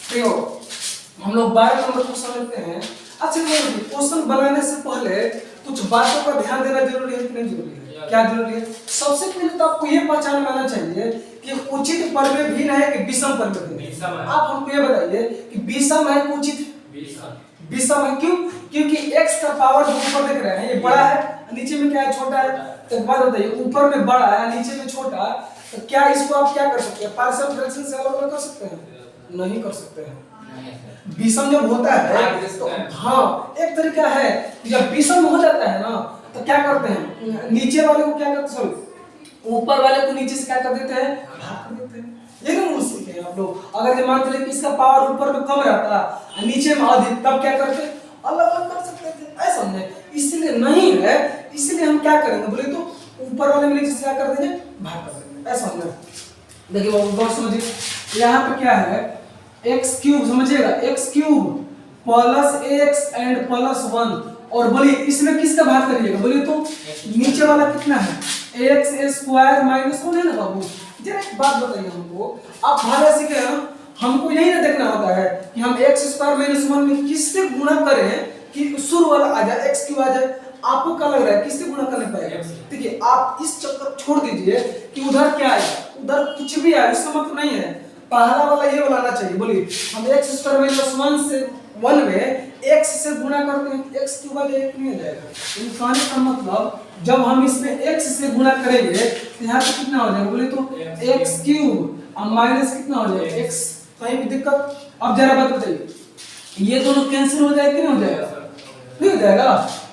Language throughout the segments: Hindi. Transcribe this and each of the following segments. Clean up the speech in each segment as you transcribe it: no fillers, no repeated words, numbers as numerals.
देखो हम लोग 12 नंबर क्वेश्चन लेते हैं। अच्छा क्वेश्चन बनाने से पहले कुछ बातों का ध्यान देना जरूरी है कि नहीं जरूरी है? क्या जरूरी है? सबसे पहले तो आपको ये पहचान में आना चाहिए कि उचित परिमेय भिन्न है कि विषम परिमेय भिन्न है। आप हमको ये बताइए कि विषम है कि उचित है? विषम है। क्यों? क्योंकि x का पावर जो ऊपर देख रहे हैं ये बड़ा है, नीचे में क्या है छोटा है। तो बात बताइए, ऊपर में बड़ा है नीचे में छोटा, तो क्या इसको आप क्या कर सकते हैं? पार्शियल फ्रैक्शन से अलग अलग कर सकते हैं? नहीं कर सकते हैं। विषम जब होता है तो हाँ एक तरीका है, जब विषम हो जाता है ना तो क्या करते हैं, नीचे वाले को क्या करते हैं, ऊपर वाले को नीचे से क्या कर देते हैं, भाग कर देते हैं। ये ना रूल सीखे हैं आप लोग। अगर ये मान चले कि इसका पावर ऊपर में कम रहता नीचे में अधिक, तब क्या करते, अलग अलग कर सकते थे, ऐसा समझे। इसलिए नहीं है, इसलिए हम क्या करेंगे बोले तो ऊपर वाले में नीचे से क्या कर देंगे, भाग कर देंगे, ऐसा समझे। देखिए बाबू बहुत समझिए, यहाँ पे क्या है एक्स क्यूब, समझिएगा x cube plus x and plus 1, और बोलिए इसमें किसका भाग करिएगा, बोलिए तो नीचे वाला कितना है, एक्स स्क्वायर माइनस 1 है ना बाबू। जरा एक बात बताइए हमको, आप भागा सीखे ना, हमको यही ना देखना होता है कि हम एक्स स्क्वायर माइनस 1 में किससे गुणा करें कि शुरू वाला आ जाए, एक्स क्यूब आ जाए। आपको क्या लग रहा है किससे गुणा करने पाएगा? देखिए आप इस चक्कर छोड़ दीजिए कि उधर क्या आएगा, उधर कुछ भी आए उसका मतलब नहीं है, पहला वाला ये वाला आना चाहिए। बोलिए हम एक्स स्क्वायर माइनस 1 से 1 में एक्स से गुणा करते हैं, एक्स क्यूब आ जाएगा, नहीं आ जाएगा। इन कहने का मतलब जब हम इसमें एक्स से गुणा करेंगे तो यहाँ पे कितना हो जाएगा, बोलिए तो एक्स क्यूब और माइनस कितना हो जाएगा एक्स। कहीं भी दिक्कत? अब जरा बात बताइए, ये दोनों कैंसिल हो जाएगा कि नहीं हो जाएगा? नहीं हो जाएगा।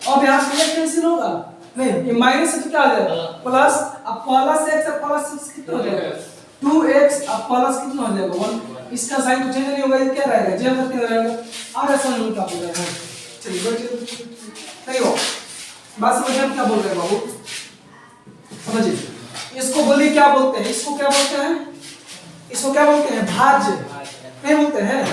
अब यहाँ पे कैंसिल होगा नहीं, ये माइनस से तो क्या आ जाएगा प्लस, अब प्लस एक्स और प्लस 6 कितना हो जाएगा 2x, अब प्लस कितना हो जाएगा 1। इसका साइन तो चेंज नहीं होगा, ये क्या रहेगा जेम करके रहेगा। और ऐसा नहीं का बोल रहे हैं, चलिए बैठिए नहीं हो बात समझिए हम क्या बोल रहे हैं बाबू, समझिए। इसको बोलिए क्या बोलते हैं, इसको क्या बोलते हैं, इसको क्या बोलते हैं भाज्य, नहीं बोलते हैं,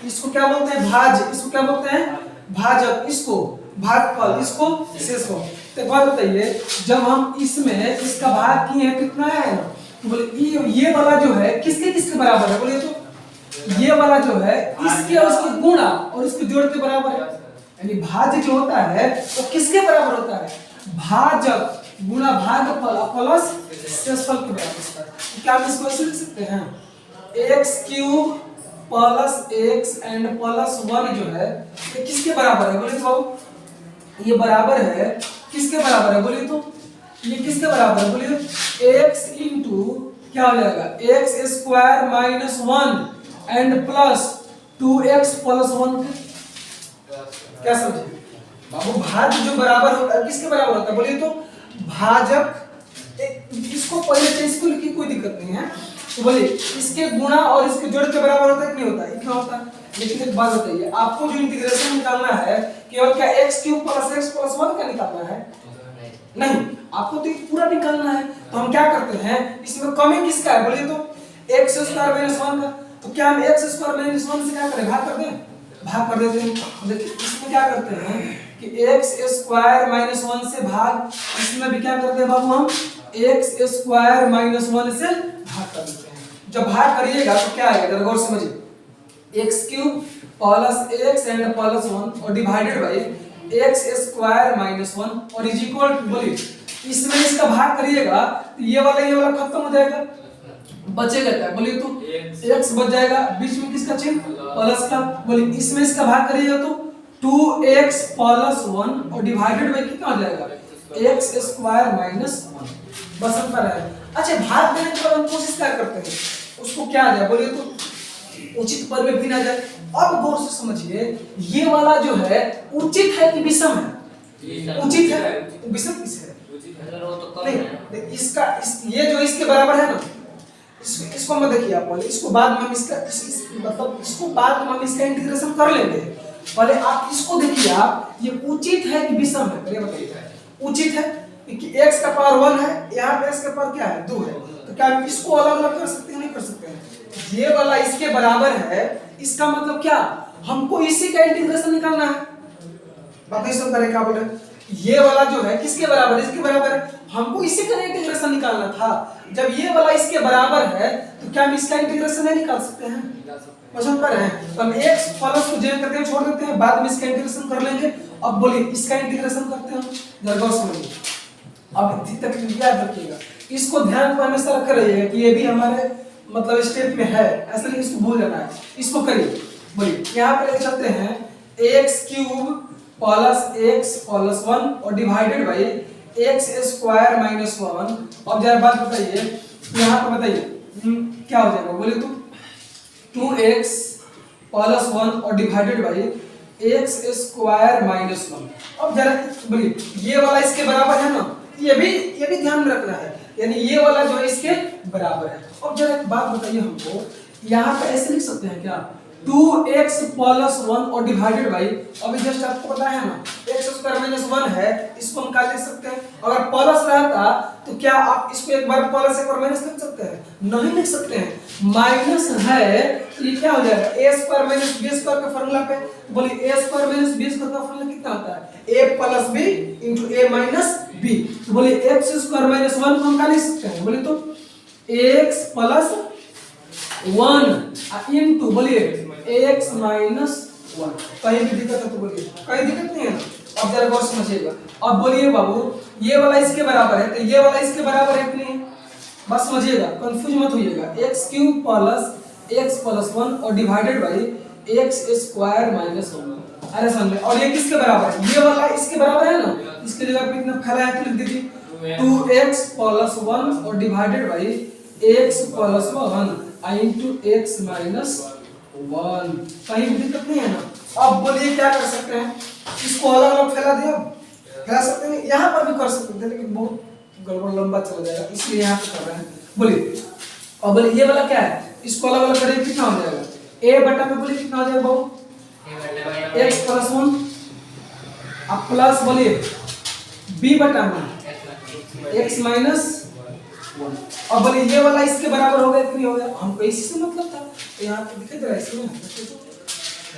इसको क्या बोलते हैं भाज्य, इसको क्या बोलते हैं भाजक, इसको भागफल, इसको शेषफल। तो बात बताइए जब हम इसमें इसका भाग किए हैं कितना है, तो बोले ये वाला जो है किसके किसके बराबर है, बोलिए तो ये वाला जो है इसके और उसके गुणा और इसके जोड़ के बराबर है। यानी भाज्य जो होता है तो किसके बराबर होता है, भाजक गुणा भागफल प्लस शेषफल के बराबर होता है। तो क्या हम इसको ऐसे लिख सकते हैं x cube plus x and plus 1 जो है ये किसके बराबर है, बोलिए तो ये बराबर है किसके बराबर है, बोलिए तो ये किसके बराबर है, बोलिए x इंटू क्या हो जाएगा x square minus 1 and plus 2x plus 1। क्या समझे बाबू, भाज्य जो बराबर होता है किसके बराबर होता है, बोलिए तो भाजक, इसको पहले से इसको लिखिए कोई दिक्कत नहीं है। तो बोलिए इसके गुणा और इसके जोड़ के बराबर होता है कि नहीं होता है, इतना होता है। लेकिन एक बात बताइए आपको जो इंटीग्रेशन निकालना है केवल क्या x cube plus x plus 1 का निकालना है, नहीं आपको तो पूरा निकालना है। तो हम क्या करते हैं इसमें कमी किसका है, बोलिए तो x स्क्वायर माइनस 1 का। तो क्या हम x स्क्वायर माइनस 1 से क्या करें, भाग कर दें, भाग कर देते हैं। देखिए इसमें क्या करते हैं कि x स्क्वायर माइनस 1 से भाग, इसमें भी क्या करते हैं बाबू हम x स्क्वायर माइनस 1 से भाग कर देते हैं। जब भाग करिएगा तो क्या आएगा जरा गौर समझिए, x cube plus x and plus 1 और divided by x square minus 1 और इज इक्वल टू, बोलिए इसमें इसका भाग करिएगा तो ये वाला खत्म हो जाएगा, बचेगा क्या, बोलिए तो x बच जाएगा, बीच में किसका चिन्ह प्लस का। बोलिए इसमें इसका भाग करिएगा तो 2x प्लस 1 और डिवाइडेड बाई कितना हो जाएगा x स्क्वायर माइनस 1, बस अंतर है। अच्छा भाग देने के बाद हम कोशिश क्या करते हैं उसको क्या आ जाए, बोलिए तो उचित परिमेय भिन्न आ जाए। अब गौर से समझिए ये वाला जो है उचित है कि विषम है, उचित है तो विषम किस है, नहीं इसका ये जो इसके बराबर है ना, इसको मत देखिए आप, पहले इसको बाद में हम इसका मतलब इसको बाद में हम इसका इंटीग्रेशन कर लेंगे, पहले आप इसको देखिए आप ये उचित है कि विषम है, पहले बताइए उचित है कि x का पावर 1 है, यहाँ पे x का पावर क्या है 2 है, तो क्या हम इसको अलग अलग कर सकते हैं, नहीं कर सकते हैं। ये वाला इसके बराबर है, इसका मतलब क्या हमको इसी का इंटीग्रेशन निकालना है। बाकी सब करें क्या बोले, ये वाला जो है किसके बराबर है, इसके बराबर है, हमको इसी का इंटीग्रेशन निकालना था। जब ये वाला इसके बराबर है तो क्या हम इसका इंटीग्रेशन नहीं निकाल सकते हैं? क्वेश्चन पर है तो हम x प्लस को जेन करके छोड़ देते हैं, बाद में इसका इंटीग्रेशन कर लेंगे। अब बोलिए इसका इंटीग्रेशन करते हैं, जरा गौर समझिए। अब इतनी तक याद रखिएगा, इसको ध्यान में हमेशा रख रहिएगा कि ये भी हमारे मतलब स्टेप में है, ऐसा नहीं इसको भूल जाना है। इसको करिए, बोलिए यहाँ पे चलते हैं x cube plus x plus 1 और divided by x square minus 1। अब जरा बात बताइए, यहाँ पे बताइए क्या हो जाएगा, बोलिए तो 2x प्लस 1 और divided by x square minus 1। अब जरा बोलिए ये वाला इसके बराबर है ना, ये भी ध्यान में रखना है, यानी ये वाला जो है इसके बराबर है। अब जरा एक बात बताइए हमको, यहाँ पे ऐसे लिख सकते हैं क्या 2x प्लस 1 और डिवाइडेड बाई, अभी जस्ट आपको पता है ना x स्क्वायर माइनस 1 है, इसको हम क्या लिख सकते हैं? अगर प्लस रहता तो क्या आप इसको एक बार प्लस एक बार माइनस लिख सकते हैं? नहीं लिख सकते हैं, माइनस है तो ये क्या हो जाएगा a square minus b square के फार्मूला पे। बोलिए a square minus b square का फार्मूला कितना होता है? a plus b into a minus b। तो बोलिए x स्क्वायर माइनस 1 को हम क्या लिख सकते हैं? बोलिए तो x प्लस 1 इनटू बोलिए x माइनस 1। कहीं भी दिक्कत है तो बोलिए, कहीं दिक्कत नहीं है ना। अब जरा गौर समझिएगा, अब बोलिए बाबू ये वाला इसके बराबर है तो ये वाला इसके बराबर है कि नहीं? बस समझिएगा, कंफ्यूज मत होइएगा। x cube plus x plus 1 और divided by x square minus 1। अरे समझे, और ये किसके बराबर है? ये वाला इसके बराबर है ना, इसके जगह पे इतना फैला है तो लिख दीजिए 2x प्लस 1 और divided by x plus 1 into x minus 1। कहीं भी दिक्कत नहीं है ना। अब बोलिए क्या कर सकते हैं, इसको अलग अलग फैला दिया, फैला सकते हैं, यहाँ पर भी कर सकते हैं लेकिन बहुत गड़बड़ लंबा चला जाएगा, इसलिए यहाँ पे कर रहे हैं। बोलिए अब बोलिए ये वाला क्या है, इसको अलग अलग करें कितना हो जाएगा? a बटा में बोलिए कितना हो जाएगा बाबू? x प्लस 1 अब प्लस बोलिए b बटा में x माइनस 1। अब बोलिए ये वाला इसके बराबर हो गया कि नहीं हो गया? हमको इसी से मतलब था, तो यहाँ पे दिखाई दे रहा है इसमें,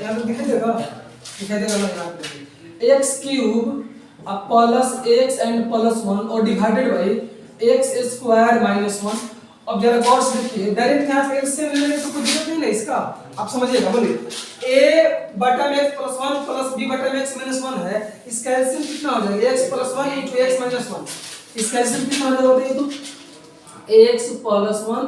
यहाँ पे दिखाई देगा ना यहाँ पे x क्यूब अब प्लस x एंड प्लस 1 और divided by x square minus 1। अब जरा गौर से देखिए, डायरेक्ट यहाँ पे x से लेने तो कोई दिक्कत नहीं है इसका, आप समझिएगा। बोलिए a बटा में x प्लस 1 प्लस b बटा में x माइनस 1 है, इसका एलसीएम कितना हो जाएगा? x plus 1 into x minus 1। इसका एलसीएम कितना हो जाएगा बताइए तो? x plus 1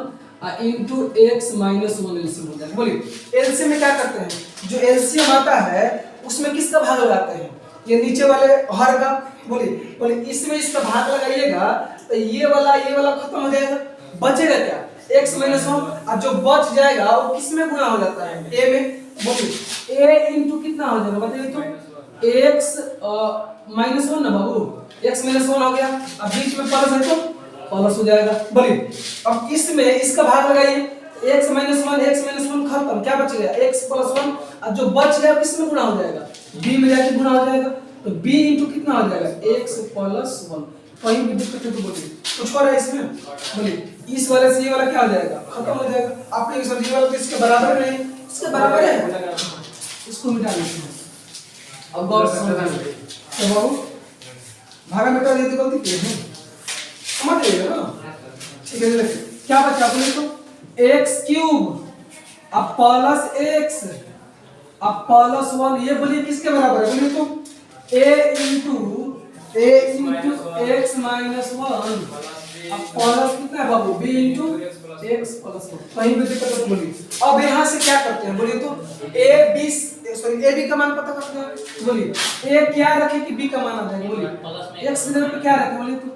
into x minus 1 LCM हो जाएगा। बोलिए एलसीएम में क्या करते हैं, जो एलसीएम आता है उसमें किसका भाग लगाते हैं? ये नीचे वाले हर का। बोलिए इसमें इसका भाग लगाइएगा तो ये वाला खत्म हो जाएगा, बचेगा क्या? x माइनस 1, और जो बच जाएगा वो किस में गुणा हो जाता है? a में। बोलिए a इनटू कितना हो जाएगा बताइए तो? x माइनस 1 ना बाबू, x माइनस 1 हो गया, अब बीच में प्लस है तो प्लस हो जाएगा। बोलिए अब इसमें इसका भाग लगाइए, x माइनस 1 खत्म, क्या बच गया? x प्लस 1, और जो बच गया किसमें गुणा हो जाएगा? b में जाके गुणा हो जाएगा, तो b इनटू कितना हो जाएगा? x plus 1। कहीं भी दिक्कत है तो बोलिए, कुछ और है इसमें? बोलिए इस वाले से ये वाला क्या हो जाएगा? खत्म हो जाएगा। आपने इस वाले तो इसके बराबर नहीं, इसके बराबर है, इसको मिटा लीजिए। अब गौर से समझिए तो बाबू भागा मिटा देते गलती की है, समझ जाइएगा ना। ठीक है, देखिए क्या बचा बोले तो x क्यूब अब प्लस x अब प्लस 1, ये बोलिए किसके बराबर है? बोलिए तो a इनटू x माइनस 1 अब प्लस कितना है बाबू? b into x plus 1। कहीं भी दिक्कत है तो बोलिए। अब यहाँ से क्या करते हैं? बोलिए तो a b का मान पता करते हैं। बोलिए a क्या रखे कि b का मान आ जाए? बोलिए x के पे क्या रखे? बोलिए तो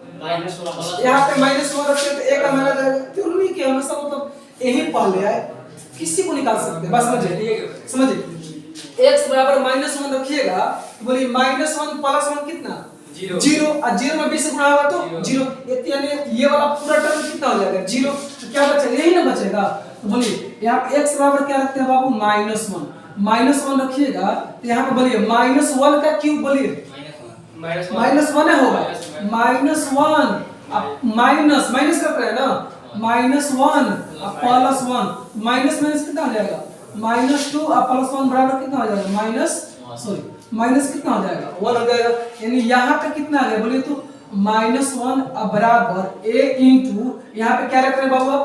यहाँ पे माइनस 1 रखते तो a का मान आ जाएगा। जरूरी कि हमेशा मतलब यही पढ़ ले आए, किसी को निकाल सकते हैं, बस समझिए x बराबर माइनस 1 रखिएगा। बोलिए माइनस 1 प्लस 1 कितना? 0, और 0 में b से गुणा होगा तो 0, यानी ये वाला पूरा टर्म कितना हो जाएगा? 0। तो क्या बचेगा? यही ना बचेगा। तो बोलिए यहाँ पे x बराबर क्या रखते हैं बाबू? माइनस 1 रखिएगा, तो यहाँ पे बोलिए माइनस 1 का क्यूब, बोलिए माइनस 1 है होगा, माइनस 1 अब माइनस कर रहे हैं ना, माइनस 1 अब प्लस 1, माइनस कितना हो जाएगा? माइनस 2 अब प्लस 1 बराबर कितना हो जाएगा? माइनस कितना हो जाएगा? 1 हो जाएगा। यानी यहाँ पे कितना आ गया? बोलिए तो -1 अब बराबर a इंटू, यहाँ पे क्या रख रहे हैं बाबू आप?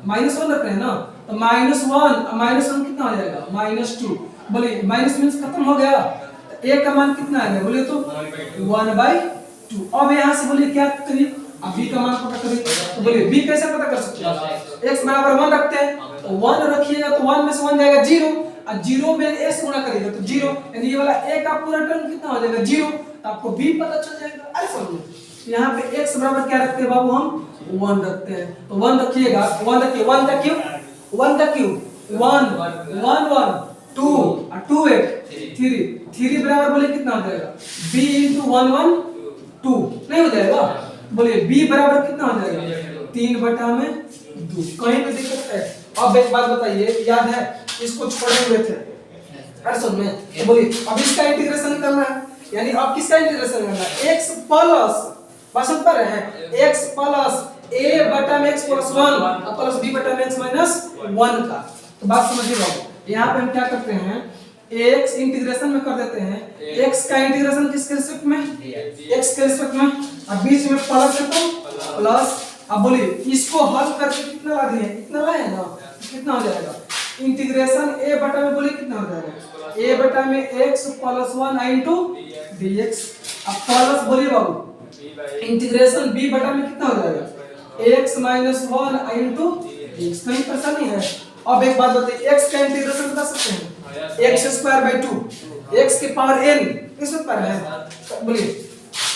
-1 रख रहे हैं ना, तो -1 कितना हो जाएगा? -2। बोलिए माइनस मीन्स खत्म हो गया, तो a का मान कितना आ गया बोलिए तो 1/2। अब यहाँ से बोलिए क्या करिए, अब b का मान पता करिए, तो बोलिए b कैसे पता कर सकते हैं? x बराबर 1 रखते हैं, तो 1 रखिएगा तो 1 में से 1 जाएगा 0, और 0 में s गुणा करिएगा तो 0, यानी ये वाला a का पूरा टर्म कितना हो जाएगा 0, तो आपको b पता चल जाएगा। अरे समझो यहाँ पे x बराबर क्या रखते हैं बाबू? हम 1 रखते हैं, तो 1 रखिएगा, 1 रखिए, 1 का क्यूब 1 का क्यूब 1 1 1 2 और 2 8 3 बराबर बोले कितना हो जाएगा? b into 1 1 2 नहीं हो जाएगा? बोलिए b बराबर कितना हो जाएगा? 3/2। कहीं पे दिक्कत है? अब एक बात बताइए, याद है इसको छोड़े हुए थे हर सुन में, तो बोलिए अब इसका इंटीग्रेशन करना है, यानी अब किसका इंटीग्रेशन करना है? x प्लस, बात समझ पा रहे हैं? x प्लस a बटा में x प्लस 1 और प्लस b बटा में x माइनस 1 का। तो बात समझिए बाबू, यहाँ पे हम क्या करते हैं? x इंटीग्रेशन में कर देते हैं, x का इंटीग्रेशन किसके रिस्पेक्ट में? x के रिस्पेक्ट में, और बीच में प्लस है तो प्लस। अब बोलिए इसको हल करके कितना ला दिए? इतना लाए ना, कितना हो जाएगा? इंटीग्रेशन a बटा में बोलिए कितना हो जाएगा? a बटा में x प्लस 1 इनटू dx। अब प्लस बोलिए बाबू इंटीग्रेशन b बटा में कितना हो जाएगा? x minus 1 into dx। कहीं परेशानी है? अब एक बात बताइए, x का इंटीग्रेशन बता सकते हैं? x² 2 x की पावर n किस पर है? बोलिए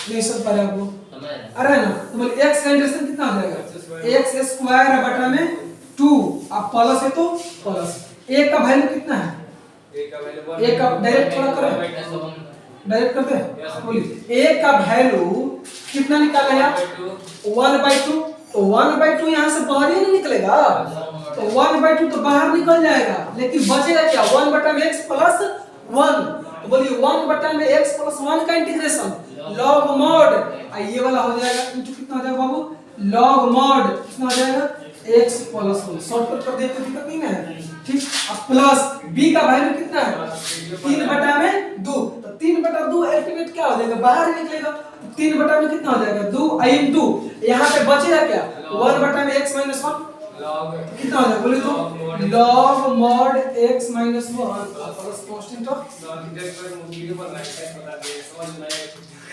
नहीं सब पर है आपको, अरे ना, तो बोलिए x का इंटीग्रेशन कितना हो जाएगा? x² बटा में 2 अब प्लस है तो प्लस। a का वैल्यू कितना है? a का डायरेक्ट थोड़ा करो, डायरेक्ट करते हैं। बोलिए a का वैल्यू कितना निकाला है आप? 1/2। तो 1/2 यहाँ से बाहर ही नहीं निकलेगा, तो 1/2 तो बाहर निकल जाएगा, लेकिन बचेगा क्या? 1 बटा में x प्लस 1। तो बोलिए 1 बटा में x प्लस 1 का इंटीग्रेशन log mod, ये वाला हो जाएगा इंटू कितना हो जाएगा बाबू? log mod कितना हो जाएगा? x plus 1। शॉर्टकट कर देते दिक्कत नहीं है, ठीक। अब प्लस b का वैल्यू कितना है? 3 बटा में 2, तो 3 बटा 2 अल्टीमेट क्या हो जाएगा? बाहर निकलेगा, 3 बटा में कितना हो जाएगा? 2 इंटू यहाँ पे बचेगा क्या? 1 बटा में x माइनस 1 कितना हो जाएगा बोले तो? log mod x minus 1 plus constant of video पर लाइक बता दे, समझ में आया?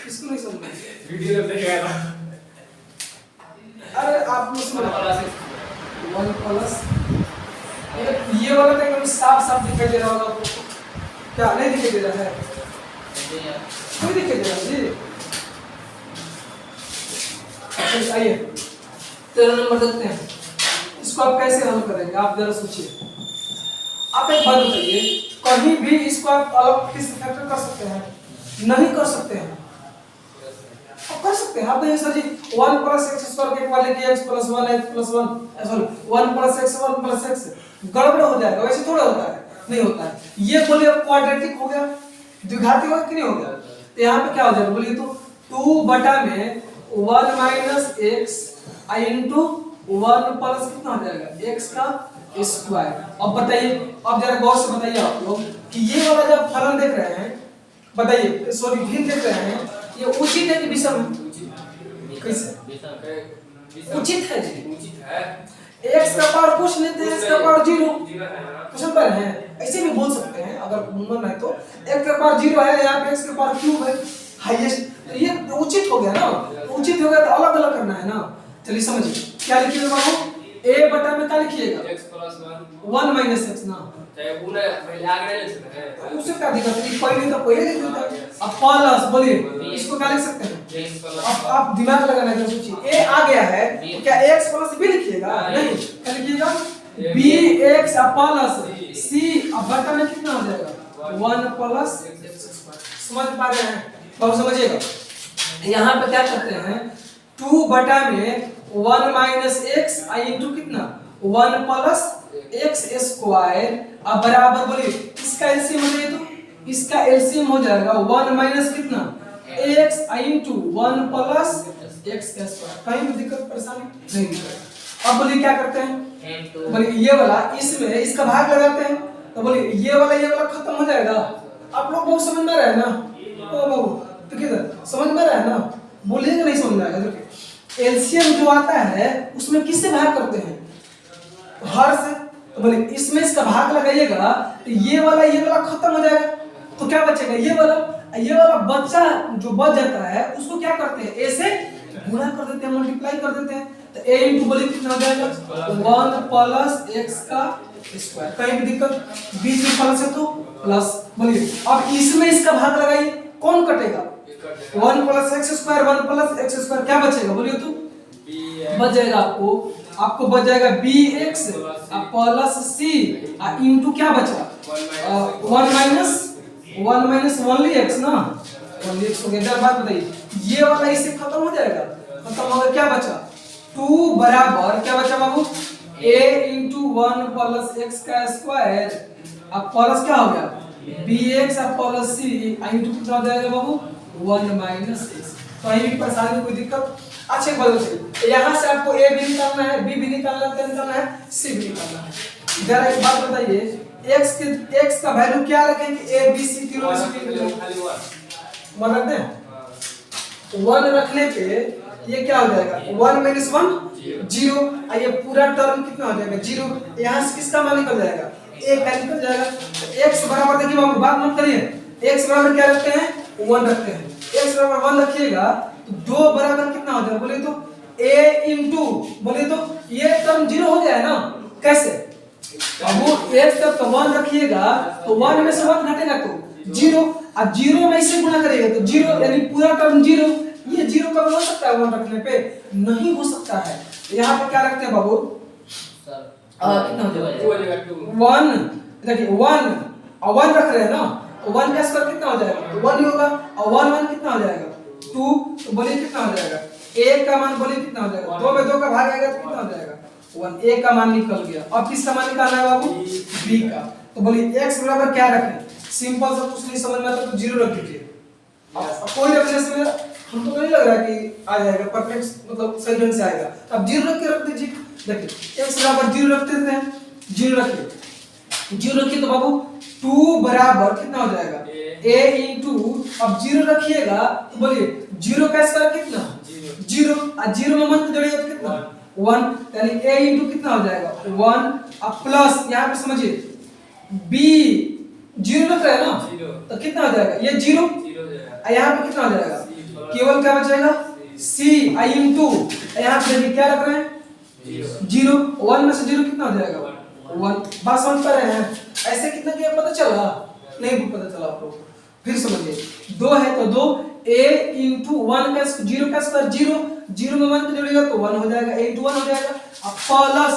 इसको नहीं समझ में वीडियो में देखेगा ना। अरे आप लोग समझ 1 प्लस ये वाला तो एकदम साफ साफ दिखाई दे रहा होगा आपको, क्या नहीं दिखाई दे रहा है? नहीं दिखाई दे रहा जी। अच्छा आइए 13 नंबर देखते हैं, इसको आप कैसे हल करेंगे? आप जरा सोचिए। आप एक बात बताइए, कहीं भी इसको आप अलग किस फैक्टर कर सकते हैं? नहीं कर सकते हैं। आप कर सकते हैं, आप नहीं सर जी 1 प्लस x² के इक्वल है कि x plus 1 x plus 1 sorry 1 plus x 1 plus x गड़बड़ हो जाएगा, वैसे थोड़ा होता है, नहीं होता है। ये बोलिए क्वाड्रेटिक हो गया, द्विघाती हो गया कि नहीं हो गया? तो यहाँ पे क्या हो जाएगा बोलिए तो? 2 बटा में 1 माइनस x इनटू 1 प्लस कितना हो जाएगा? x का स्क्वायर। अब बताइए, अब जरा गौर से बताइए आप लोग कि ये वाला जब फलन देख रहे हैं, बताइए सॉरी भिन्न देख रहे हैं, ये उचित है कि विषम है? कैसे उचित है जी? उचित है। x का पावर पूछ लेते हैं, x का पावर 0 क्वेश्चन पर है, ऐसे भी बोल सकते हैं अगर मन है तो। x का पावर 0 है, यहाँ पे x का पावर क्यूब है हाईएस्ट, तो ये उचित हो गया ना। उचित हो गया तो अलग अलग करना है ना। चलिए समझिए क्या लिखिएगा बाबू? a बटा में क्या लिखिएगा? x प्लस 1 माइनस x ना, चाहे वो पहले आगे ले सकते हैं, उससे क्या दिक्कत है? पहले तो पहले लिख देता है। अब प्लस बोलिए इसको क्या लिख सकते हैं? अब आप दिमाग लगाना है, सोचिए a आ गया है तो क्या x प्लस b लिखिएगा? नहीं, क्या लिखिएगा? bx प्लस c अब बटा में कितना हो जाएगा? 1 प्लस x²। समझ पा रहे हैं? बहुत समझिएगा। यहाँ पे क्या करते हैं? 2 बटा में 1 माइनस x इनटू कितना? 1 प्लस x² अब बराबर बोलिए इसका एलसीएम हो जाए तो इसका एलसीएम हो जाएगा 1 माइनस कितना? x into 1 plus x²। कहीं भी दिक्कत परेशानी नहीं दिक्कत। अब बोलिए क्या करते हैं? बोलिए ये वाला इसमें इसका भाग लगाते हैं, तो बोलिए ये वाला खत्म हो जाएगा। आप लोग बहुत समझ में रहे ना? ओ बाबू तो किधर समझ में रहा है ना? बोलिएगा नहीं समझ में आएगा। देखिए एलसीएम जो आता है उसमें किससे भाग करते हैं, हर से। तो बोले इसमें इसका भाग लगाइएगा तो ये वाला खत्म हो जाएगा, तो क्या बचेगा ये वाला बच्चा जो बच जाता है उसको क्या करते हैं, ए से गुणा कर देते हैं, मल्टीप्लाई कर देते हैं। तो a इंटू बोलिए कितना हो जाएगा 1 प्लस x का स्क्वायर। कहीं भी दिक्कत, बीच में प्लस है तो प्लस। बोलिए अब इसमें इसका भाग लगाइए, कौन कटेगा 1 plus x square, 1 plus x square, क्या बचेगा बोलिए तो बच जाएगा आपको बच जाएगा bx प्लस c इंटू क्या बचा 1 माइनस ओनली x ना, ओनली x हो गया। जरा बात बताइए, ये वाला इससे खत्म हो जाएगा, खत्म हो गया, क्या बचा 2 बराबर क्या बचा बाबू a इंटू 1 प्लस x का स्क्वायर अब प्लस क्या हो गया bx प्लस c इंटू कितना हो जाएगा बाबू 1 माइनस x। तो यही भी परेशानी, कोई दिक्कत। अच्छा एक बात बताइए, यहाँ से आपको a भी निकालना है, b भी निकालना है, c भी निकालना है। जरा एक बात बताइए, x का वैल्यू क्या रखेंगे, a b c तीनों में खाली 1 रख दें। 1 रखने पे ये क्या हो जाएगा 1 माइनस 1 0, ये पूरा टर्म कितना हो जाएगा 0। यहाँ से किसका मान निकल जाएगा a का निकल जाएगा। तो x बराबर, देखिए बाबू बात मत करिए, x बराबर क्या रखते हैं 1 रखते हैं, x बराबर 1 रखिएगा तो 2 बराबर कितना हो जाएगा बोले तो a इंटू बोले तो ये टर्म 0 हो गया है ना। कैसे बाबू x तक तो 1 रखिएगा तो 1 में से 1 घटेगा तो 0, अब 0 में इसे गुणा करिएगा तो 0, यानी पूरा टर्म 0। ये 0 कब हो सकता है 1 रखने पे, नहीं हो सकता है। यहाँ पे क्या रखते हैं बाबू कितना हो जाएगा 1, देखिए 1 और 1 रख रहे हैं ना, तो 1 का स्क्वायर कितना हो जाएगा 1 ही होगा, और 1 कितना हो जाएगा 2। तो बोलिए कितना हो जाएगा a का मान, बोलिए कितना हो जाएगा 2 में 2 का भाग आएगा तो कितना हो जाएगा 1, a का मान निकल गया। अब किसका मान निकालना है बाबू b का। तो बोलिए x बराबर क्या रखें, सिंपल सा, कुछ नहीं समझ में आता तो 0 रख दीजिए। कोई रेफरेंस में हमको नहीं लग रहा कि आ जाएगा परफेक्ट, मतलब सही ढंग से आएगा, अब 0 रख के रख दीजिए। देखिए x बराबर 0 रखते हैं, 0 रखिए तो बाबू 2 बराबर कितना हो जाएगा a इंटू, अब 0 रखिएगा तो बोलिए 0 का स्क्वायर कितना 0, और 0 में 1 जोड़िएगा तो कितना 1, यानी a इंटू कितना हो जाएगा 1, अब प्लस यहाँ पे समझिए b 0 रख रहा है ना, तो कितना हो जाएगा ये 0, यहाँ पे कितना हो जाएगा केवल क्या बचेगा c इंटू, यहाँ पे देखिए क्या रख रहे हैं 0, 1 में से 0 कितना हो जाएगा 1। बात समझ पा रहे हैं, ऐसे कितना किया पता चला, नहीं पता चला आपको, फिर समझिए 2 है तो 2 a इंटू 1 का 0 का स्क्वायर 0 में 1 जोड़िएगा तो 1 हो जाएगा, a इंटू 1 हो जाएगा। अब प्लस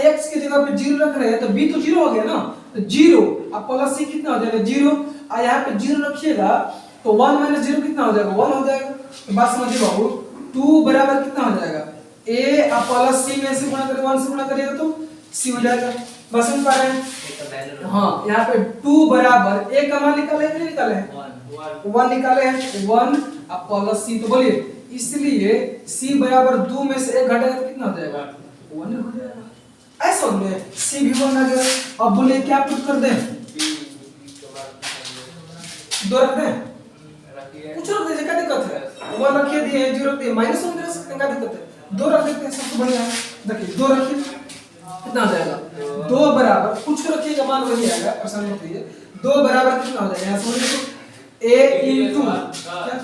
x की जगह पे 0 रख रहे हैं तो b तो 0 हो गया ना, तो 0 अब प्लस c कितना हो जाएगा 0, और यहाँ पे 0 रखिएगा तो 1 माइनस 0 कितना हो जाएगा 1 हो जाएगा। तो बात समझिए बाबू 2 बराबर कितना हो जाएगा a अब प्लस c में से गुणा करें 1 से गुणा करिएगा तो c हो जाएगा। बस समझ पा रहे हैं, हाँ यहाँ पे 2 बराबर a का मान निकाले कि नहीं निकाले हैं 1 निकाले हैं 1 अब प्लस c। तो बोलिए इसलिए c बराबर 2 में से 1 घटेगा तो कितना हो जाएगा 1 हो जाएगा। ऐसा में c भी 1 आ गया। अब बोलिए क्या पुट कर दें 2 रख दें, कुछ रख दीजिए, क्या दिक्कत है 1 रखिए दिए 0 रख दिए, माइनस 1 दे सकते हैं, क्या दिक्कत है 2 रख देते हैं, सबसे बढ़िया है। देखिए 2 रखिए कितना आ जाएगा 2 बराबर, कुछ रखिएगा मान वही आएगा, परेशान मत होइए। 2 बराबर कितना हो जाएगा यहाँ समझिए तो a इंटू क्या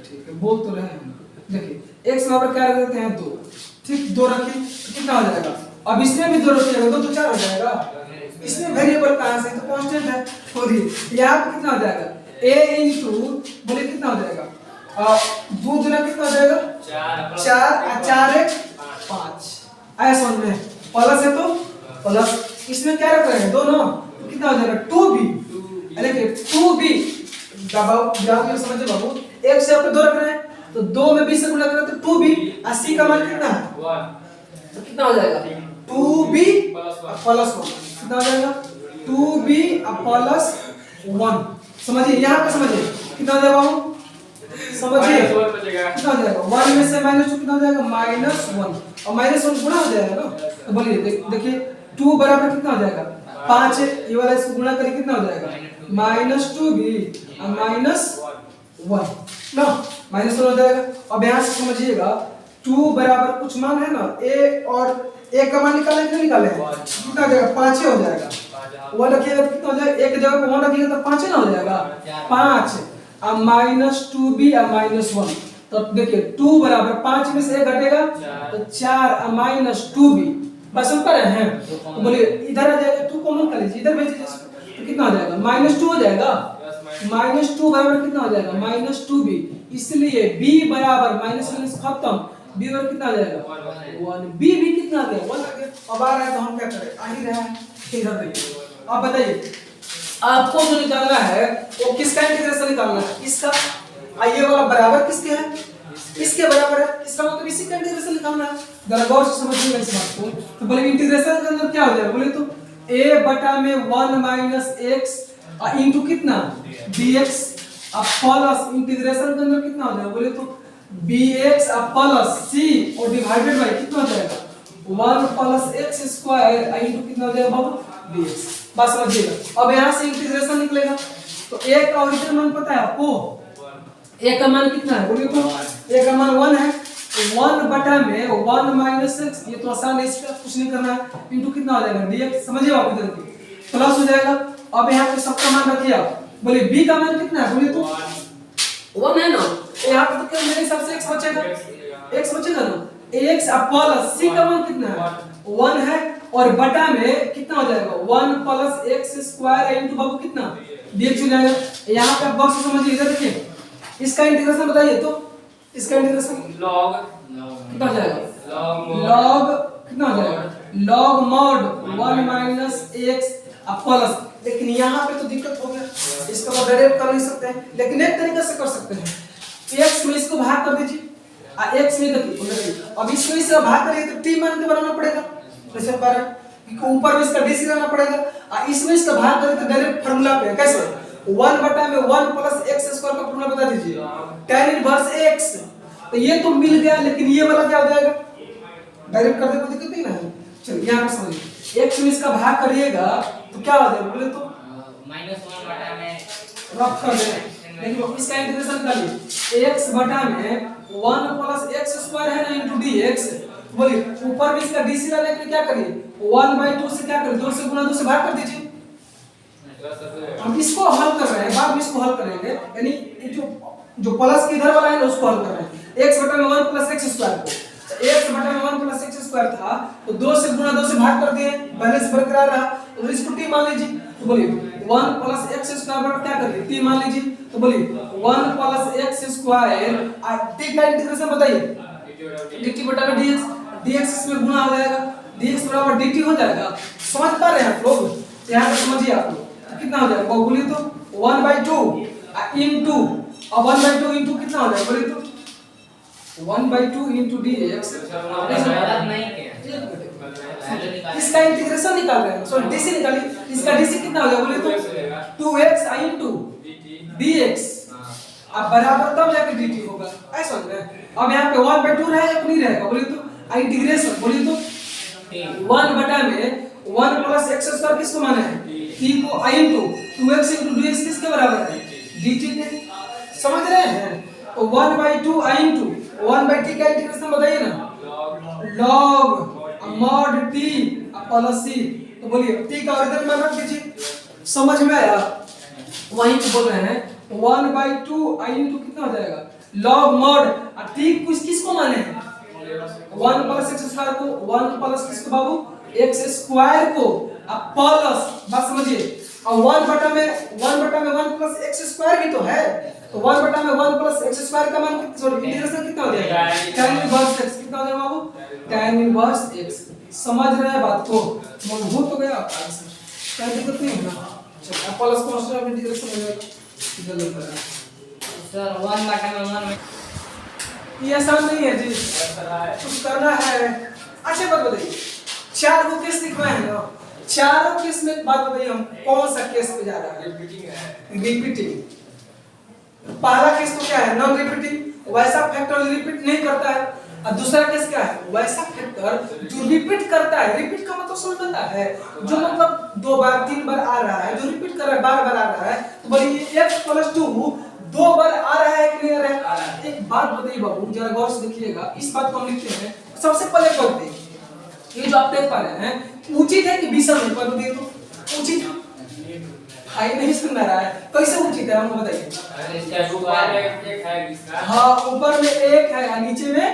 ठीक है बोल तो रहे हैं। देखिए x बराबर क्या रख देते हैं 2, ठीक 2 रखिए तो कितना हो जाएगा, अब इसमें भी 2 रखिएगा 2 तो 4 हो जाएगा, इसमें वेरिएबल कहां से तो कांस्टेंट है, खोलिए यहाँ पे कितना हो जाएगा a इंटू बोले कितना हो जाएगा 2 गुना कितना हो जाएगा 4 4 1 5। ऐसा समझ में प्लस है तो प्लस, इसमें क्या रख रहे हैं 2 ना, तो कितना हो जाएगा 2b, देखिए 2b दबाओ जाओ समझिए बाबू, एक से आप 2 रख रहे हैं तो 2 में 20 से गुणा करें तो 2b, 80 का मान कितना है 1, तो कितना हो जाएगा 2b प्लस 1, कितना हो जाएगा 2b प्लस 1। समझिए यहाँ पे समझिए कितना हो जाएगा बाबू, समझिए कितना हो जाएगा 1 में से -2 कितना हो जाएगा -1, और -1 गुणा हो जाएगा ना। तो बोलिए देखिए 2 बराबर कितना हो जाएगा 5 है, ये वाला इसको गुणा करें कितना हो जाएगा -2b और 1 ना, -1 हो जाएगा। अब यहाँ से समझिएगा 2 बराबर कुछ मान है ना, a और a का मान निकाले कि नहीं निकाले, कितना हो जाएगा 5 हो जाएगा। 1 रखिएगा तो कितना हो जाएगा, एक जगह पे 1 रखिएगा तो 5 ना हो जाएगा, 5 अब -2b और -1, तो देखिए 2 बराबर 5 में से 1 घटेगा तो 4 और -2b, बस ऊपर है तो बोलिए इधर आ जाएगा, 2 कॉमन कर लीजिए, इधर भेज दीजिए, तो कितना हो जाएगा -2 हो जाएगा, -2 बराबर कितना हो जाएगा -2b, इसलिए b बराबर माइनस खत्म, b बराबर कितना आ जाएगा 1, b भी कितना आ गया 1 आ गया। अब आ रहा है तो हम क्या करें, आ ही रहा है, इधर देखिए। अब बताइए आपको जो निकालना है वो किसका इंटीग्रेशन निकालना है, इसका, ये वाला बराबर किसके है, इसके बराबर है, इसका मतलब इसी का इंटीग्रेशन निकालना है। जरा गौर से समझिएगा इस बात को। तो बोले इंटीग्रेशन के अंदर क्या हो जाएगा, बोले तो a बटा में 1 - x इनटू कितना dx अब प्लस इंटीग्रेशन के अंदर कितना हो जाएगा, बोले तो bx अब प्लस c और डिवाइडेड बाय कितना हो जाएगा 1 + x² इनटू कितना हो जाएगा बाबू dx। बस समझिएगा। अब यहाँ से इंटीग्रेशन निकलेगा तो a का ओरिजिनल मान पता है आपको, a का मान कितना है, बोलिए तो a का मान 1 है, 1 बटा में 1 - x, ये तो आसान है, इसका कुछ नहीं करना है, इनटू कितना हो जाएगा dx, समझिए आप इधर की प्लस हो जाएगा। अब यहाँ पे सबका मान रखिए आप, बोलिए b का मान कितना है, बोलिए तो 1 है ना, यहाँ पे तो क्या मेरे हिसाब से x बचेगा ना, x अब प्लस c का मान कितना है 1 है, और बटा में कितना हो जाएगा 1 + x² इनटू बाबू कितना dx हो जाएगा। यहाँ पे आप गौर से समझिए, इधर देखिए इसका इंटीग्रेशन बताइए, तो इसका इंटीग्रेशन log कितना हो जाएगा, log कितना हो जाएगा log mod 1 - x अब प्लस, लेकिन यहाँ पे तो दिक्कत हो गया, इसका हम डायरेक्ट कर नहीं सकते हैं, लेकिन एक तरीके से कर सकते हैं, x में इसको भाग कर दीजिए, x में देखिए अब इसको इससे भाग करिए तो t मान के बनाना पड़ेगा, जैसे पर ऊपर में इसका dc लाना पड़ेगा, इसमें इसका भाग करें तो डायरेक्ट फार्मूला पे कैसे 1 बटा में 1 + x² का फार्मूला बता दीजिए, tan इनवर्स x, तो ये तो मिल गया, लेकिन ये वाला क्या हो जाएगा, डायरेक्ट कर दे कोई दिक्कत नहीं ना है। चलिए यहाँ पे समझिए, x में इसका भाग करिएगा तो क्या हो जाएगा, बोले तो -1 बटा में रफ कर देना, लेकिन इसका इंटीग्रेशन करिए, x बटा में 1 + x² है ना इनटू dx, बोलिए ऊपर में इसका dc लाने के लिए क्या करिए 1/2 से क्या करें 2 से गुना 2 से भाग कर दीजिए। हम इसको हल कर रहे हैं, बाद में इसको हल करेंगे, यानी जो प्लस के इधर वाला है ना उसको हल कर रहे हैं। x बटा में 1 + x² को, x बटा में 1 + x² था तो 2 से गुना 2 से भाग कर दिए, बैलेंस बरकरार रहा, तो इसको t मान लीजिए, तो बोलिए 1 + x² बटा क्या करिए t मान लीजिए, तो बोलिए 1 + x² t का इंटीग्रेशन बताइए dt बटा में dx, dx इसमें गुना हो जाएगा, dx बराबर dt हो जाएगा। समझ पा रहे हैं आप लोग, यहाँ पे समझिए आप लोग, तो कितना हो जाएगा बोलिए तो 1/2 इनटू, अब 1/2 इनटू कितना हो जाएगा बोलिए तो 1/2 इनटू dx, इसका इंटीग्रेशन निकाल रहे हैं, सॉरी dc निकालिए, इसका dc कितना हो जाएगा बोलिए तो 2x इनटू dx, अब बराबर तब जाके dt होगा, ऐसा समझ रहे हैं। अब यहाँ पे 1/2 रहेगा कि नहीं रहेगा, बोलिए तो इंटीग्रेशन, बोलिए तो 1 बटा में 1 + x² किसको माने है t को इनटू 2x इनटू dx किसके बराबर है dt के, समझ रहे हैं। तो 1/2 इनटू 1/t का इंटीग्रेशन बताइए ना, log mod t plus c, तो बोलिए t का ओरिजिनल मान रख दीजिए, समझ में आया, वहीं पे बोल रहे हैं 1/2 इनटू कितना हो जाएगा log mod t किसको माने हैं 1 + x² को, 1 + किसको बाबू x² को, अब प्लस, बात समझिए, और 1 बटा में 1 + x² भी तो है, तो 1 बटा में 1 + x² का मान सॉरी इंटीग्रेशन कितना हो जाएगा tan इनवर्स x, कितना हो जाएगा बाबू tan इनवर्स x। समझ रहे हैं बात को, मजबूत हो गया आपका आंसर, क्या दिक्कत नहीं है ना। चलिए प्लस कांस्टेंट इंटीग्रेशन हो जाएगा, इधर लेकर सर 1 बटा में 1 में ये आसान नहीं है जी, कुछ करना है। अच्छा बात बताइए, 4 को केस लिखना है ना, चारों केस में बात बताइए हम कौन सा केस पे जा रहा है, रिपीटिंग। पहला केस तो क्या है नॉन रिपीटिंग, वैसा फैक्टर रिपीट नहीं करता है, और दूसरा केस क्या है वैसा फैक्टर जो रिपीट करता है, रिपीट का मतलब समझ आता है, जो मतलब 2 बार 3 बार आ रहा है, जो रिपीट कर रहा है बार बार आ रहा है, तो बोलिए x + 2 दो बार आ रहा है कि नहीं आ रहा है? एक बात बताइए बाबू, जरा गौर से देखिएगा, इस बात को हम लिखते हैं सबसे पहले पढ़ते हैं। ये जो आप देख पा रहे हैं उचित है कि विषम है? पर बताइए तो उचित है। भाई नहीं सुन रहा है, कैसे उचित है हमको बताइए। इसका ऊपर एक है इसका। हाँ, ऊपर में एक है और नीचे में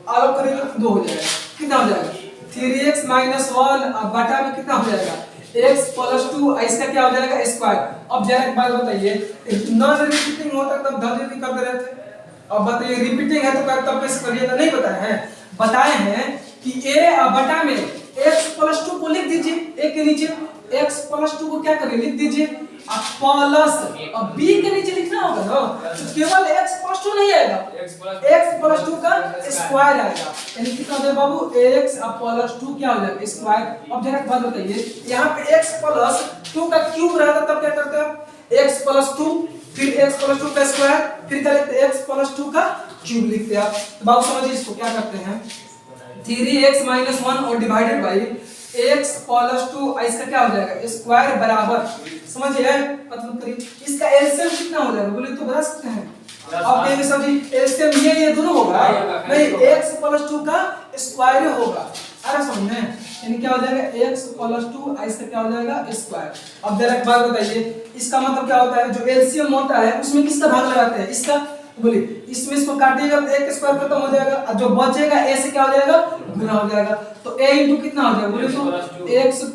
अलग करेंगे तो 2 हो जाएगा। कितना हो जाएगा? 3x - 1 अब बटा में कितना हो जाएगा? x + 2 इसका क्या हो जाएगा? स्क्वायर। अब जरा एक बात बताइए, नॉन रिपीटिंग होता तब जल्दी करते रहते, अब बताइए रिपीटिंग है तो तब कैसे करिएगा? नहीं बताए हैं? बताए हैं कि a बटा में x + 2 को लिख दीजिए, a के नीचे x + 2 को क्या करें? लिख दीजिए प्लस, अब b के नीचे लिखना होगा ना, तो केवल x + 2 नहीं आएगा, x + 2 का स्क्वायर आएगा। यानी कितना हो जाएगा बाबू? x + 2 क्या हो जाएगा? स्क्वायर। अब जरा एक बात बताइए, यहाँ पे x + 2 का क्यूब रहता तब क्या करते हैं? x + 2 फिर x + 2 का स्क्वायर फिर क्या लिखते हैं? x + 2 का क्यूब लिखते हैं। तो बाबू समझिए इसको क्या करते हैं, 3x - 1 और डिवाइडेड बाई x + 2 इसका क्या हो जाएगा? स्क्वायर बराबर, समझिए मतलब करिए, इसका एलसीएम कितना हो जाएगा बोले तो बता सकते हैं? अब कहेंगे सर जी एलसीएम ये दोनों होगा नहीं, x + 2 का स्क्वायर होगा। अरे समझ में, यानी क्या हो जाएगा? x + 2 इसका क्या हो जाएगा? स्क्वायर। अब जरा एक बात बताइए, इसका मतलब क्या होता है? जो एलसीएम होता है उसमें किसका भाग लगाते हैं? इसका। तो बोलिए इसमें इसको काटिएगा तो एक स्क्वायर खत्म हो जाएगा और जो बचेगा a से क्या हो जाएगा? गुना हो जाएगा। तो a इंटू कितना हो जाएगा बोलिए तो? x +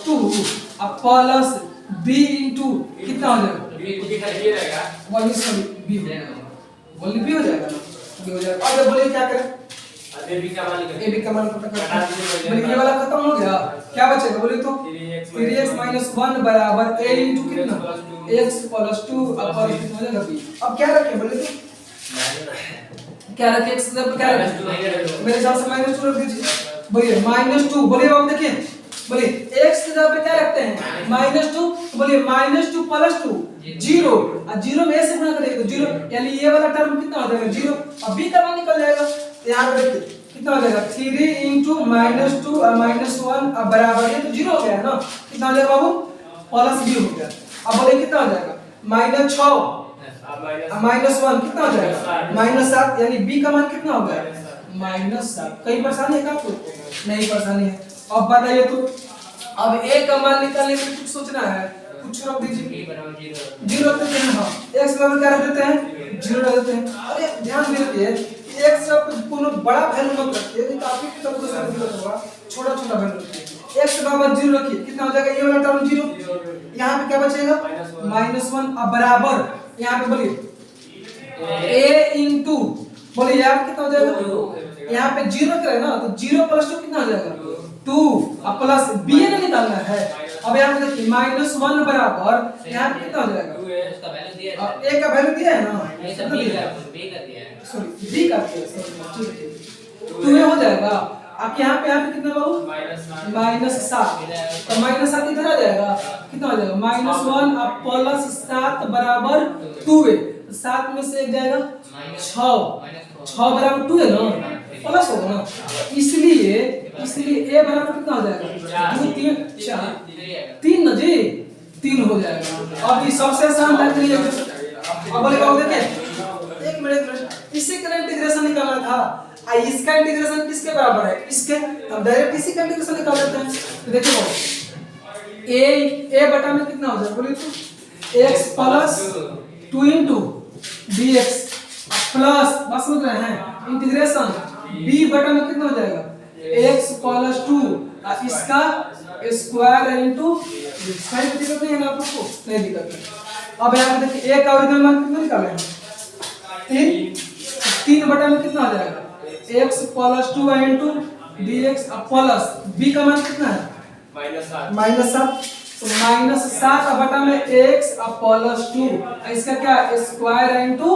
2 अब प्लस b इंटू कितना हो जाएगा? बोलिए सॉरी b हो जाएगा, बोलिए b हो जाएगा ना, b हो जाएगा। अब बोलिए क्या करें? a b का मान पता कर, बोलिए ये वाला खत्म हो गया, क्या बचेगा बोलिए तो? 3x - 1 बराबर a इंटू कितना? x + 2 अब प्लस कितना हो जाएगा b। अब क्या रखें बोलिए तो? क्या रखें? x जब क्या रखें? मेरे हिसाब से -2 रख दीजिए। बोलिए -2, बोलिए बाबू देखिए, बोलिए x की जगह पे क्या रखते हैं? -2, तो बोलिए -2 + 2 0 और 0 में a से गुणा करेंगे तो 0, यानी ये वाला टर्म कितना हो जाएगा? 0। अब b का मान निकल जाएगा, यहां पे देखिए कितना हो जाएगा? 3 * -2 और -1 अब बराबर, ये तो 0 हो गया है ना, कितना हो जाएगा बाबू? प्लस b हो गया। अब बोलिए कितना हो जाएगा? -6 -1 कितना हो जाएगा? -7, यानी b का मान कितना हो गया? -7। कहीं परेशानी है क्या आपको? नहीं परेशानी है। अब बताइए तो, अब a का मान निकालने के लिए कुछ सोचना है, कुछ रख दीजिए, 0 रख देते हैं। हाँ, x बराबर क्या रख देते हैं? 0 रख देते हैं। अरे ध्यान दीजिए x का कोनो बड़ा वैल्यू मत रखिए, नहीं तो आपकी तरफ से दिक्कत होगा, छोटा वैल्यू रखिए। x बराबर 0 रखिए, कितना हो जाएगा? ये वाला टर्म 0, यहाँ पे क्या बचेगा? -1 अब बराबर, यहाँ पे बोलिए a इंटू, बोलिए यहाँ कितना हो जाएगा? यहाँ पे 0 करे ना, तो 0 + 2 कितना हो जाएगा? 2 अब प्लस b ने निकालना है। अब यहाँ पे देखिए -1 बराबर, यहाँ पे कितना हो जाएगा? उसका वैल्यू दिया है। अब a का वैल्यू दिया है ना, नहीं सर, b का दिया है। सॉरी b का दिया है, ठीक है, तो ये हो जाएगा। अब यहाँ पे कितना बाबू? -7, तो -7 इधर आ जाएगा, कितना हो जाएगा? -1 अब +7 बराबर 2a, 7 में से एक जाएगा 6 बराबर 2 है ना, प्लस होगा ना, इसलिए a बराबर कितना हो जाएगा? 2 3 4 3 ना जी, 3 हो जाएगा। अब ये सबसे आसान लग रही है। अब बोले बाबू देखिए, एक मिनट, इसी का इंटीग्रेशन निकालना था, इसका इंटीग्रेशन किसके बराबर है? इसके, अब डायरेक्ट इसी का इंटीग्रेशन निकाल लेते हैं। तो देखिए बाबू a बटा में कितना हो जाएगा बोलिए तो? x + 2 * dx प्लस, बस समझ रहे हैं, इंटीग्रेशन b बटा में कितना हो जाएगा? x + 2 इसका स्क्वायर इंटू, सही दिक्कत नहीं है ना आपको? नहीं दिक्कत है। अब यहाँ पे देखिए a का ओरिजिनल मान कितना निकाले हैं? 3 बटा में कितना हो जाएगा? x + 2 into dx plus b का मान कितना है? -7, तो -7 बटा में x + 2 इसका क्या? Square into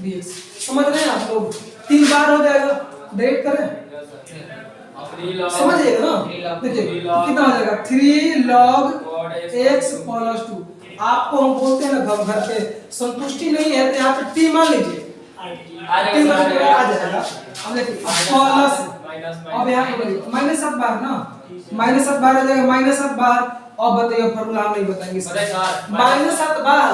dx। समझ रहे हैं आप लोग? 3 बार हो जाएगा, डेट करें, समझिएगा ना। देखिए कितना हो जाएगा? 3 log x + 2। आपको हम बोलते हैं ना घर पे संतुष्टि नहीं है तो यहाँ पे t मान लीजिए, t मान के आ जाएगा। अब देखिए प्लस, अब यहाँ पे बोलिए -7 बार ना, -7 बार हो जाएगा, -7 बार। अब बताइए फॉर्मूला हम नहीं बताएंगे सर, -7 बार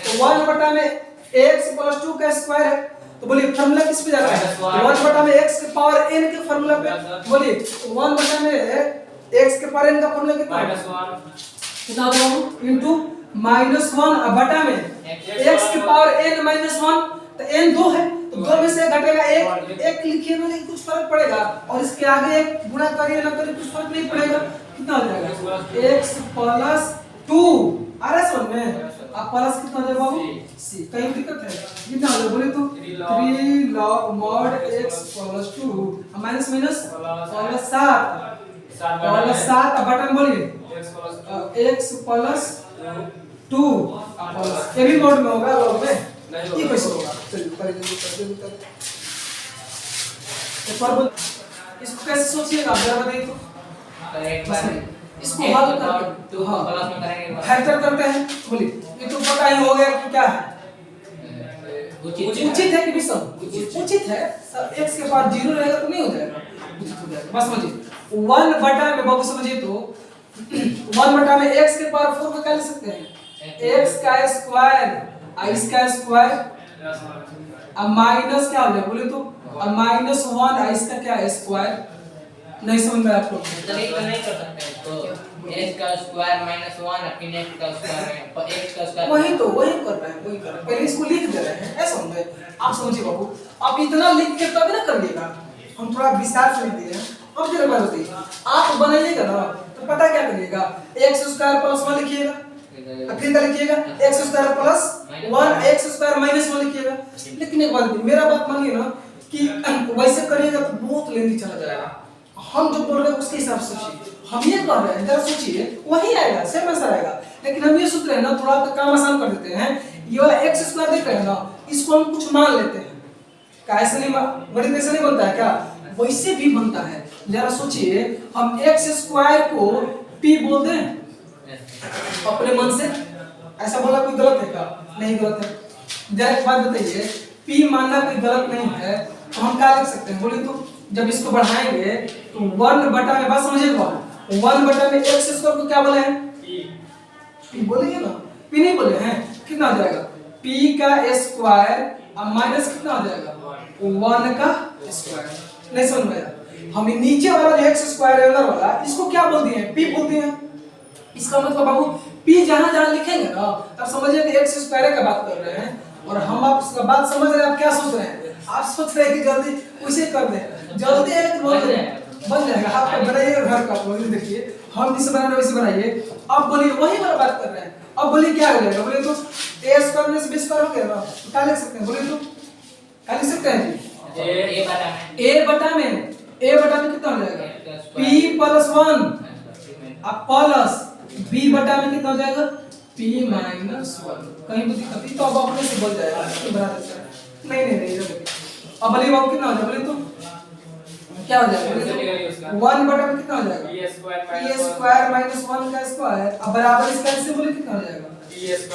तो 1 बटा में x प्लस 2 का स्क्वायर है, तो बोलिए फार्मूला किस पे जाता है? -1 1 बटा में x के पावर n के फार्मूला पे। बोलिए 1 बटा में x के पावर n का फार्मूला कितना है? कितना होगा इनटू -1 बटा में x के पावर n -1, तो n 2 है, तो 2 में से घटेगा 1, 1 लिखिए ना, लेकिन कुछ फर्क पड़ेगा, और इसके आगे एक गुणा करिए ना करिए कुछ फर्क नहीं पड़ेगा। कितना हो जाएगा? x प्लस 2 आ रहा है समझ में? अब प्लस कितना हो जाएगा बाबू? c। कहीं दिक्कत है? कितना हो जाएगा बोले तो 3 log mod x plus 2 minus minus plus 7 button बोलिए x प्लस 2 प्लस, ये भी मोड में होगा लॉग में, ये कैसे होगा? चलिए करिए एक बार बोल, इसको कैसे सोचिएगा आप जरा बताइए तो। एक बार इसको हल करके तो प्लस में करेंगे, फैक्टर करते हैं। बोलिए ये तो पता ही हो गया कि क्या है, उचित है कि विषम? उचित है। सब x के पास 0 रहेगा तो नहीं हो जाएगा, उचित हो जाएगा। बस समझिए 1 बटा में बाबू समझिए तो 1 बटा में x के पावर 4 को क्या लिख सकते हैं? x का स्क्वायर i का स्क्वायर, अब माइनस क्या हो जाएगा बोले तो अब -1 i का क्या स्क्वायर। नहीं समझ में आप लोग? नहीं तो नहीं कर सकते, तो x का स्क्वायर -1 अपने x का स्क्वायर है, पर x का स्क्वायर वही कर रहे हैं, वही कर रहे हैं। पहले इसको लिख दे रहे हैं, ऐसा समझे आप? समझिए बाबू, आप इतना लिख के तभी ना करिएगा, हम थोड़ा विस्तार से लिख दिए हैं। अब जरा बात बताइए, आप बनाइएगा ना तो पता क्या करिएगा? x स्क्वायर प्लस 1 लिखिएगा, फिर क्या लिखिएगा? x square plus 1 x square minus 1 लिखिएगा। लेकिन एक बात मेरा बात मानिए ना कि वैसे करिएगा तो बहुत लेंदी चला जाएगा। हम जो बोल रहे हैं उसके हिसाब से सोचिए, हम ये कर रहे हैं जरा सोचिए, वही आएगा, सेम आंसर आएगा। लेकिन हम ये सोच रहे हैं ना थोड़ा सा काम आसान कर देते हैं, ये वाला x स्क्वायर देख रहे हैं ना, इसको हम कुछ मान लेते हैं। कैसे नहीं गणित ऐसे नहीं बनता है क्या? वैसे भी बनता है। जरा सोचिए, हम x स्क्वायर को p बोल दें अपने मन से, ऐसा बोला कोई गलत है क्या? नहीं गलत है। जरा एक बात बताइए, p मानना कोई गलत नहीं है, तो हम क्या लिख सकते हैं बोलिए तो? जब इसको बढ़ाएंगे तो 1 बटा में, बात समझिएगा, 1 बटा में x स्क्वायर को क्या बोले हैं? p बोलेंगे ना, p नहीं बोले हैं। कितना हो जाएगा? p का स्क्वायर अब माइनस कितना हो जाएगा? 1 का स्क्वायर। नहीं समझ में आया? हम नीचे वाला जो x स्क्वायर है अंदर वाला, इसको क्या बोल दिए हैं? p बोल दिए हैं। इसका मतलब बाबू p जहां जहां लिखेंगे ना तब समझिए कि x स्क्वायर का बात कर रहे हैं, और हम आप उसका बात समझ रहे हैं। आप क्या सोच रहे हैं? आप सोच रहे हैं कि जल्दी उसे कर दें, जल्दी है कि बोल दें बन जाएगा। आप बनाइए घर का, बोलिए देखिए हम जिसे बनाना वैसे बनाइए। अब बोलिए वही वाला बात कर रहे हैं। अब बोलिए क्या हो जाएगा? बोलिए तो a स्क्वायर में से b स्क्वायर हो गया ना, तो क्या लिख सकते हैं? बोलिए तो क्या लिख सकते हैं जी? a बटा में कितना हो जाएगा? p प्लस 1 अब प्लस b बटा में कितना हो जाएगा? p minus 1। कहीं भी दिक्कत नहीं तो अब अपने से बोल जाएगा, तो बना देते हैं। नहीं अब बोलिए बाबू कितना हो जाएगा? बोलिए तो क्या हो जाएगा? 1 बटा में कितना हो जाएगा? p स्क्वायर माइनस 1 का स्क्वायर, अब बराबर इसका ऐसे बोलिए कितना हो जाएगा?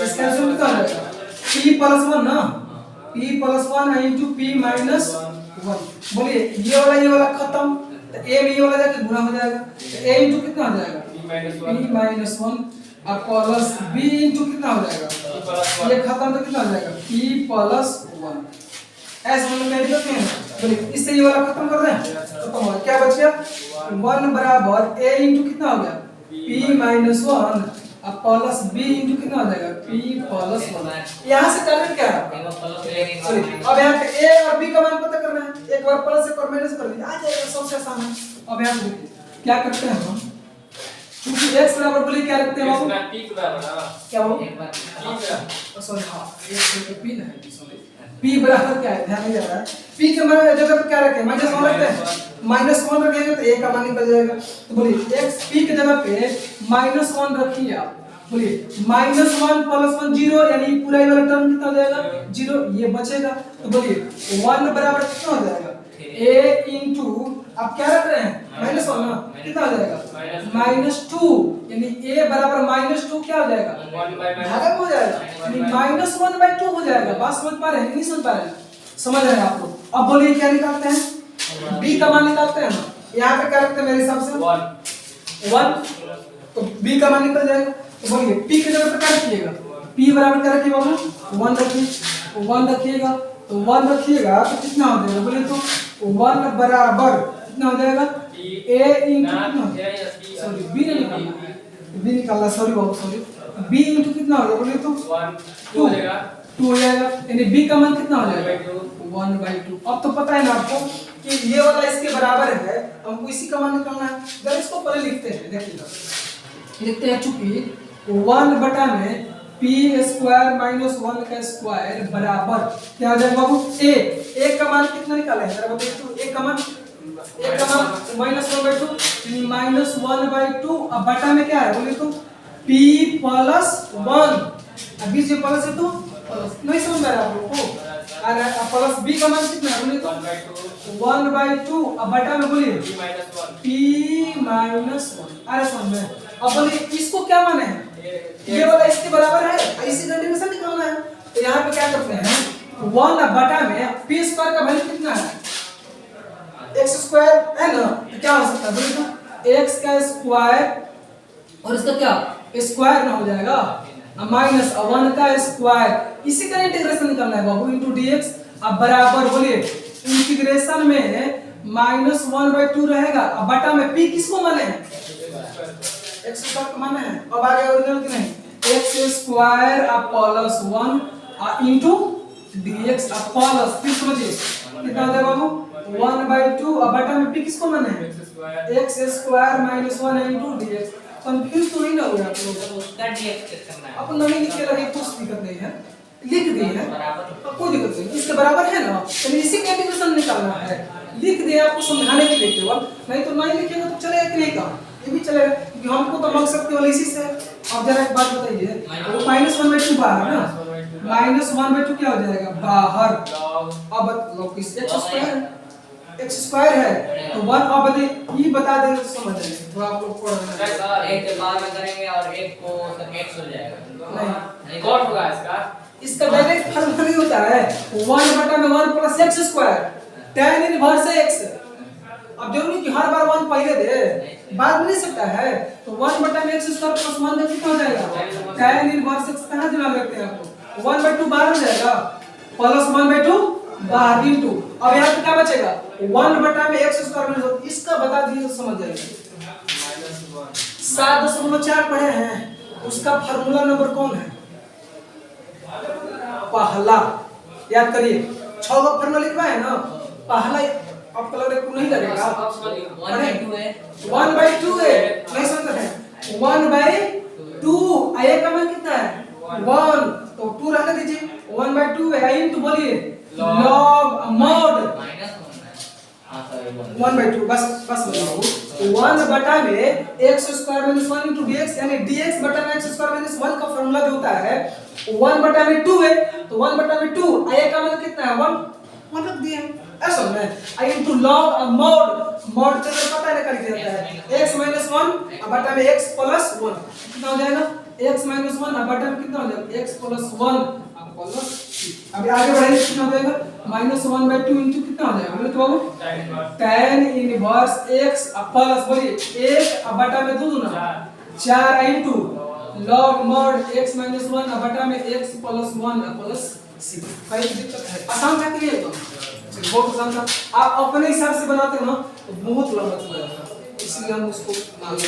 इसका ऐसे कितना हो जाएगा? p प्लस 1 ना, p plus 1 into p minus 1। बोलिए ये वाला खत्म, तो a में ये वाला जाके गुणा हो जाएगा, तो a इनटू कितना हो जाएगा? p माइनस 1 अब प्लस b इनटू कितना हो जाएगा? ये खत्म तो कितना हो जाएगा? p plus 1। ऐसे हम लोग दिक्कत नहीं है। बोलिए इससे ये वाला खत्म कर दें, खत्म हो गया। क्या बच गया? 1 बराबर a इनटू कितना हो गया? p माइनस 1 अब प्लस b इनटू कितना हो जाएगा? p plus 1। यहाँ से करना क्या है? अब यहाँ पे a और b का मान पता करना है। एक बार प्लस एक और माइनस कर लीजिए, आ जाएगा, सबसे आसान है। अब यहाँ पे देखिए क्या करते हैं हम, क्योंकि x बराबर बोलिए क्या रखते हैं बाबू? क्या बाबू? सॉरी हाँ, p है, सॉरी p बराबर क्या है? ध्यान नहीं जा रहा है। p के जगह पे क्या रखें? -1 रखते हैं। -1 रखेंगे तो a का मान निकल जाएगा। तो बोलिए x p के जगह पे -1 रखिए आप। बोलिए -1 प्लस 1 0, यानी पूरा ये वाला टर्म कितना हो जाएगा? 0, ये बचेगा। तो बोलिए 1 बराबर कितना हो जाएगा? a इनटू आप क्या रख रहे हैं? -1 ना, कितना हो जाएगा? -2, यानी a बराबर -2 क्या हो जाएगा? भागक हो जाएगा, यानी -1/2 हो जाएगा। बात समझ पा रहे हैं नहीं समझ पा रहे हैं? समझ रहे हैं आप लोग? अब बोलिए क्या निकालते हैं? b का मान निकालते हैं ना, यहाँ पे क्या रखते हैं मेरे हिसाब से? 1, तो b का मान निकल जाएगा। तो बोलिए p की जगह पे क्या रखिएगा? p बराबर क्या रखिए बाबू? 1 रखिए। 1 रखिएगा, तो 1 रखिएगा तो कितना हो जाएगा बोले तो 1 बराबर कितना हो जाएगा a इंटू कितना, सॉरी b नहीं निकालना, b निकालना, सॉरी बाबू सॉरी, b इंटू कितना हो जाएगा बोले तो 2 हो जाएगा, यानी b का मान कितना हो जाएगा 1/2। अब तो पता है ना आपको कि ये वाला इसके बराबर है, हमको इसी का मान निकालना है। जब इसको पहले लिखते हैं, देखिएगा लिखते हैं, चूंकि 1 बटा में p स्क्वायर माइनस 1 का स्क्वायर बराबर क्या हो जाएगा बाबू a का मान कितना निकाले हैं जरा बताइए तो, a का मान -1/2 माइनस 1/2, अब बटा में क्या है बोले तो p प्लस 1, अभी जो प्लस है तो प्लस, नहीं समझ में आ रहा आप लोगों को, अरे प्लस b का मान कितना है बोले तो 1/2, अब बटा में बोलिए p माइनस 1, अरे समझ में। अब बोलिए इसको क्या माने हैं, ये वाला इसके बराबर है, इसी कंडीशन निकालना है, तो यहाँ पे क्या करते हैं 1 बटा में p स्क्वायर का वैल्यू कितना है x स्क्वायर है ना, तो क्या हो सकता है बोलिए तो x का स्क्वायर और इसका क्या स्क्वायर ना हो जाएगा माइनस 1 का स्क्वायर, इसी का इंटीग्रेशन निकालना है बाबू इनटू dx। अब बराबर बोलिए इंटीग्रेशन में -1/2 रहेगा, अब बटा में p किसको माने हैं x स्क्वायर को माने हैं, अब आगे ओरिजिनल की नहीं x square plus 1 into dx plus, फिर समझिए कितना हो जाएगा बाबू 1/2, अब बटा में p किसको माने हैं x square minus 1 into dx। Confuse तो नहीं ना हुआ आप लोग, तो उसका dx चेक करना है, अपन नहीं लिख के लगे, कुछ दिक्कत नहीं है, लिख दिए हैं बराबर कोई दिक्कत नहीं, इसके बराबर है ना, तो इसी का इंटीग्रेशन निकालना है, लिख दिए आपको समझाने के लिए केवल, नहीं तो नहीं लिखेगा तो चलेगा कि नहीं का, ये भी चलेगा क्योंकि हमको तो मकसद केवल इसी से। अब जरा एक बात बताइए, वो -1/2 बाहर ना, -1/2 क्या हो जाएगा बाहर, अब लोग इस x स्क्वायर है तो 1, अब बताइए ये बता दें तो समझ जाएंगे, तो आप लोग पढ़ना है एक के बाद में करेंगे और एक को x हो जाएगा, नहीं, कौन होगा इसका, इसका डायरेक्ट फॉर्मूला नहीं होता है 1 बटा में 1 plus x square tan inverse x। अब जरूरी कि हर बार 1 पहले दे, बाद में नहीं सकता है, तो 1 बटा में x स्क्वायर प्लस 1 का कितना हो जाएगा tan इनवर्स x, कहां दिमाग रखते हैं आप लोग, 1/2 बाहर हो जाएगा प्लस 1/2 बाहर इनटू, अब यहाँ पे क्या बचेगा 1 बटा में x स्क्वायर माइनस, इसका बता दिए तो समझ जाएंगे। 7.4 पढ़े हैं, उसका फार्मूला नंबर कौन है पहला, याद करिए 6 का फार्मूला लिखवा है ना, पहला आपको लग रहा है नहीं लगेगा 1/2 है, 1/2 है, नहीं समझ रहे 1/2, आया का मान कितना है 1, तो 2 रहने दीजिए 1/2 है, आई तो बोलिए log mod -1/2, बस बताओ 1 बटा में x square minus 1 into dx, यानी dx बटा में x स्क्वायर माइनस 1 का फार्मूला जो होता है 1 बटा में 2 है, तो 1 बटा में 2 आया का मतलब कितना है 1 रख दिए ऐसा में, आई इनटू log mod से पता है निकाल दिया जाता है x माइनस 1 बटा में x प्लस 1 कितना हो जाएगा x माइनस 1 बटा में कितना हो जाएगा x प्लस 1 प्लस, अभी आगे बढ़ेंगे कितना हो जाएगा -1/2 इनटू कितना हो जाएगा बोले तो बाबू tan इनवर्स x प्लस बोलिए 1 बटा में 2 दूना 4 into log mod x minus 1 बटा में x प्लस 1 प्लस c। कोई दिक्कत है, आसान था कि नहीं, तो बहुत आसान था, आप अपने हिसाब से बनाते हो ना तो बहुत लंबा चला जाता है, इसलिए हम उसको आगे